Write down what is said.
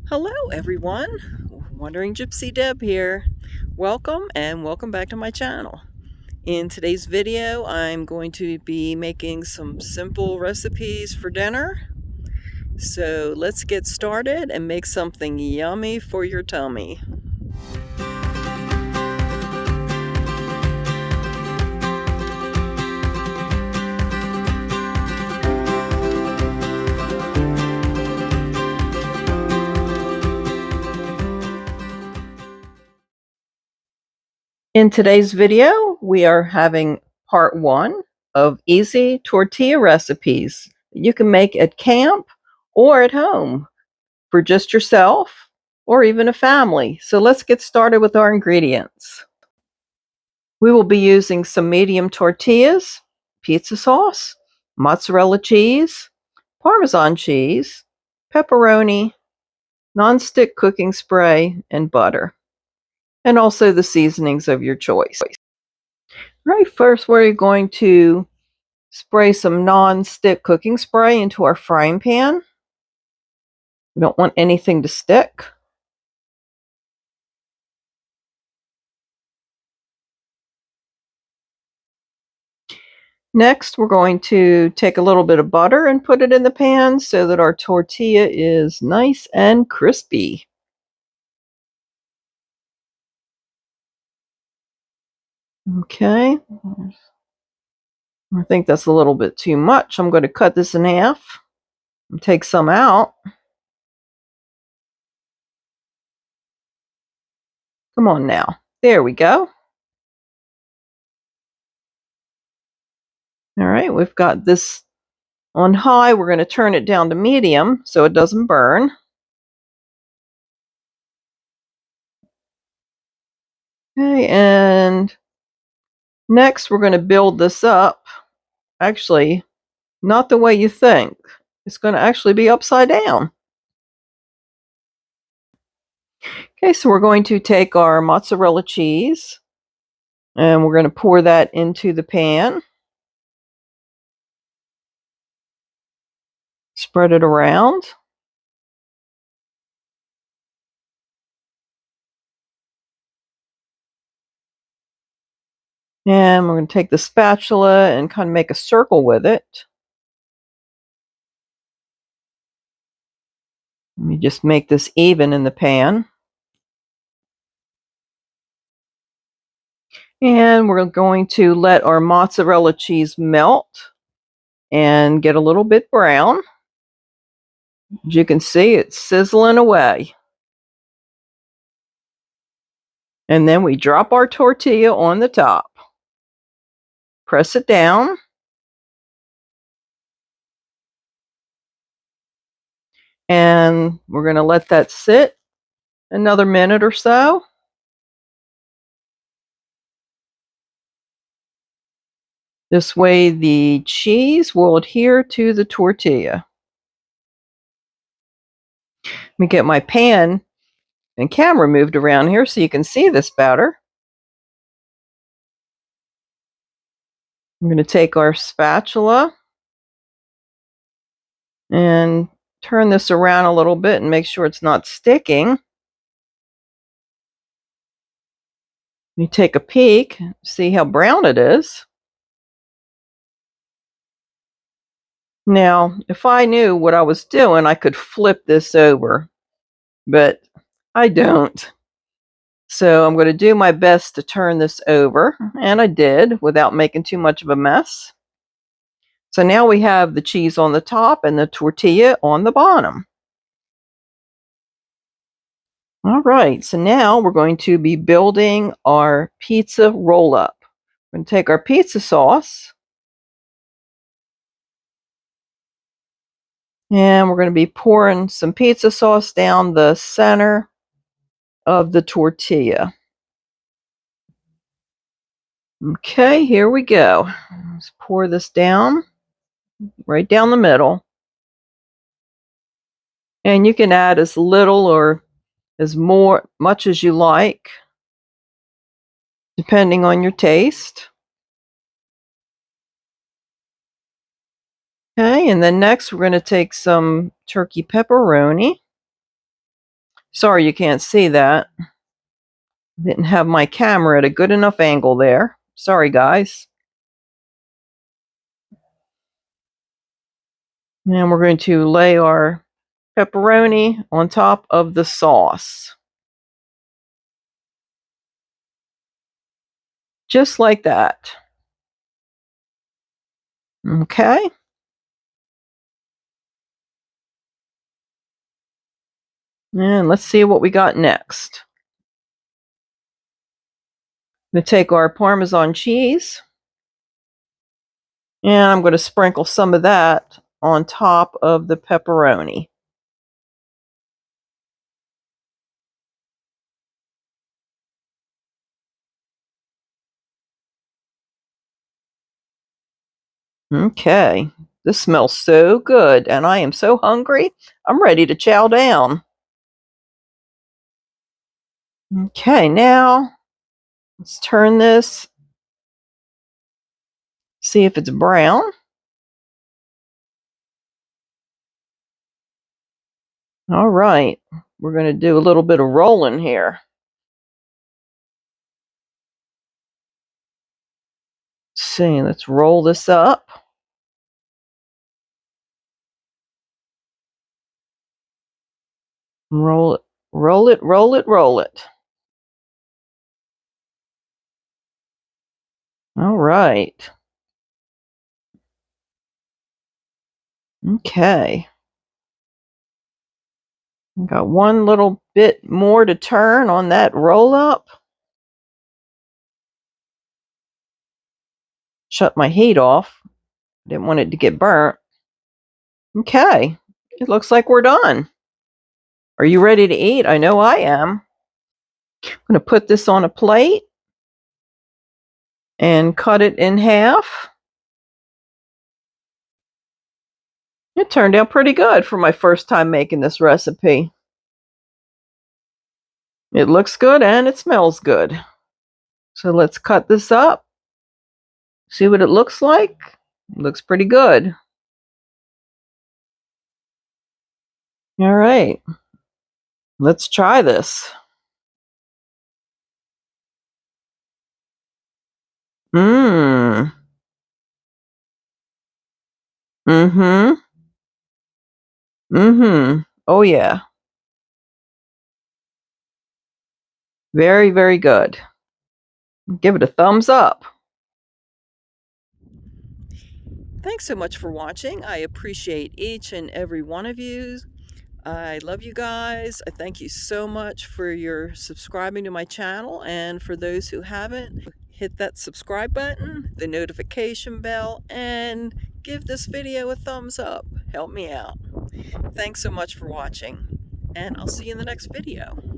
Hello everyone, Wandering Gypsy Deb here. Welcome and welcome back to my channel. In today's video I'm going to be making some simple recipes for dinner. So let's get started and make something yummy for your tummy. In today's video, we are having part one of easy tortilla recipes you can make at camp or at home for just yourself or even a family. So let's get started with our ingredients. We will be using some medium tortillas, pizza sauce, mozzarella cheese, Parmesan cheese, pepperoni, non-stick cooking spray, and butter, and also the seasonings of your choice. Right, first we're going to spray some non-stick cooking spray into our frying pan. We don't want anything to stick. Next, we're going to take a little bit of butter and put it in the pan so that our tortilla is nice and crispy. Okay, I think that's a little bit too much. I'm going to cut this in half and take some out. Come on now. There we go. All right, we've got this on high. We're going to turn it down to medium so it doesn't burn. Okay, and next we're going to build this up. Actually, not the way you think. It's going to actually be upside down. Okay, so we're going to take our mozzarella cheese and we're going to pour that into the pan. Spread it around. And we're going to take the spatula and kind of make a circle with it. Let me just make this even in the pan. And we're going to let our mozzarella cheese melt and get a little bit brown. As you can see, it's sizzling away. And then we drop our tortilla on the top. Press it down. And we're going to let that sit another minute or so. This way the cheese will adhere to the tortilla. Let me get my pan and camera moved around here so you can see this better. I'm going to take our spatula and turn this around a little bit and make sure it's not sticking. Let me take a peek, see how brown it is. Now, if I knew what I was doing, I could flip this over, but I don't. So I'm going to do my best to turn this over, and I did without making too much of a mess. So now we have the cheese on the top and the tortilla on the bottom. All right, so now we're going to be building our pizza roll-up. We're going to take our pizza sauce, and we're going to be pouring some pizza sauce down the center of the tortilla. Okay, here we go. Let's pour this down, right down the middle. And you can add as little or as much as you like, depending on your taste. Okay, and then next we're going to take some turkey pepperoni. Sorry you can't see that. Didn't have my camera at a good enough angle there. Sorry, guys. And we're going to lay our pepperoni on top of the sauce. Just like that. Okay. And let's see what we got next. I'm going to take our Parmesan cheese. And I'm going to sprinkle some of that on top of the pepperoni. Okay. This smells so good, and I am so hungry. I'm ready to chow down. Okay, now let's turn this, see if it's brown. All right, we're going to do a little bit of rolling here. Let's see, let's roll this up. Roll it, roll it, roll it, roll it. All right. Okay. Got one little bit more to turn on that roll up. Shut my heat off. Didn't want it to get burnt. Okay. It looks like we're done. Are you ready to eat? I know I am. I'm going to put this on a plate and cut it in half. It turned out pretty good for my first time making this recipe. It looks good and it smells good. So let's cut this up. See what it looks like? It looks pretty good. All right. Let's try this. Mmm. Mm-hmm. Mm-hmm. Oh yeah. Very, very good. Give it a thumbs up. Thanks so much for watching. I appreciate each and every one of you. I love you guys. I thank you so much for your subscribing to my channel. And for those who haven't, hit that subscribe button, the notification bell, and give this video a thumbs up. Help me out. Thanks so much for watching, and I'll see you in the next video.